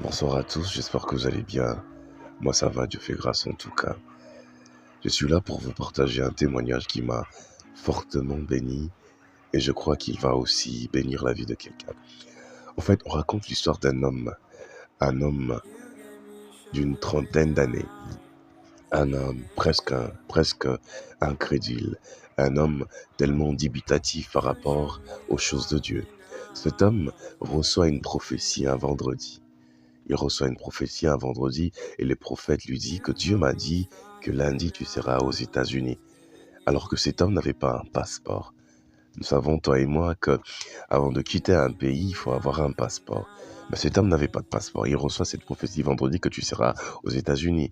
Bonsoir à tous, j'espère que vous allez bien. Moi ça va, Dieu fait grâce en tout cas. Je suis là pour vous partager un témoignage qui m'a fortement béni et je crois qu'il va aussi bénir la vie de quelqu'un. En fait, on raconte l'histoire un homme d'une trentaine d'années, un homme presque incrédule, un homme tellement dubitatif par rapport aux choses de Dieu. Cet homme reçoit une prophétie un vendredi. Il reçoit une prophétie un vendredi et le prophète lui dit que Dieu m'a dit que lundi tu seras aux États-Unis. Alors que cet homme n'avait pas un passeport. Nous savons, toi et moi, que avant de quitter un pays, il faut avoir un passeport. Mais cet homme n'avait pas de passeport. Il reçoit cette prophétie vendredi que tu seras aux États-Unis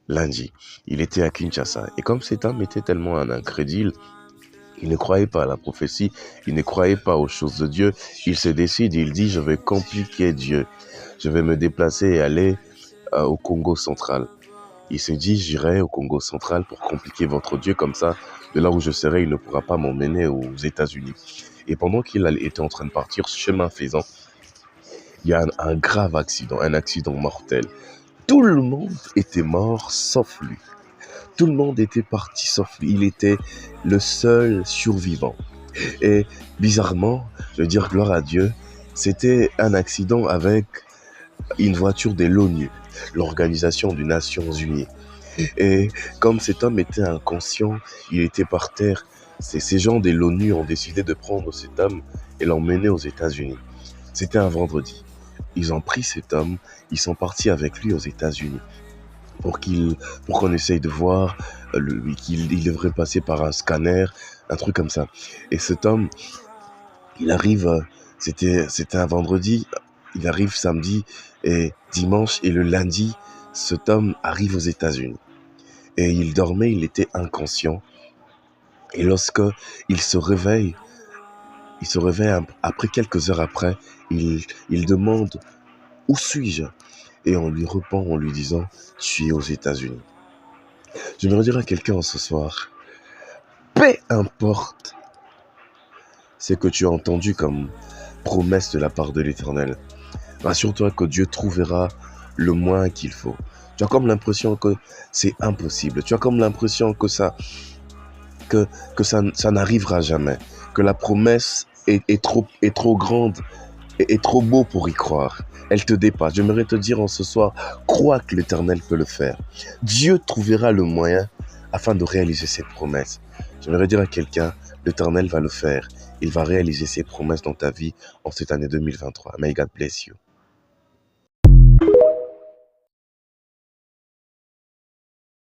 lundi. Il était à Kinshasa. Et comme cet homme était tellement un incrédule, il ne croyait pas à la prophétie, il ne croyait pas aux choses de Dieu. Il se décide, il dit, je vais compliquer Dieu. Je vais me déplacer et aller au Congo central. Il se dit, j'irai au Congo central pour compliquer votre Dieu, comme ça, de là où je serai, il ne pourra pas m'emmener aux États-Unis. Et pendant qu'il était en train de partir, chemin faisant, il y a un grave accident, un accident mortel. Tout le monde était mort sauf lui. Tout le monde était parti sauf lui. Il était le seul survivant. Et bizarrement, je veux dire gloire à Dieu, c'était un accident avec une voiture de l'ONU, l'Organisation des Nations Unies. Et comme cet homme était inconscient, il était par terre, ces gens de l'ONU ont décidé de prendre cet homme et l'emmener aux États-Unis. C'était un vendredi. Ils ont pris cet homme, ils sont partis avec lui aux États-Unis pour qu'on essaye de voir qu'il devrait passer par un scanner, un truc comme ça. Et cet homme, il arrive, c'était un vendredi, il arrive samedi et dimanche et le lundi, cet homme arrive aux États-Unis. Et il dormait, il était inconscient. Et lorsque il se réveille après quelques heures après, il demande où suis-je? Et on lui répond en lui disant tu es aux États-Unis. Je vais dire à quelqu'un ce soir, peu importe ce que tu as entendu comme promesse de la part de l'Éternel, rassure-toi que Dieu trouvera le moins qu'il faut. Tu as comme l'impression que c'est impossible. Tu as comme l'impression que ça n'arrivera jamais. Que la promesse est trop grande et trop beau pour y croire. Elle te dépasse. J'aimerais te dire en ce soir, crois que l'Éternel peut le faire. Dieu trouvera le moyen afin de réaliser cette promesse. J'aimerais dire à quelqu'un, l'Éternel va le faire. Il va réaliser ses promesses dans ta vie en cette année 2023. May God bless you.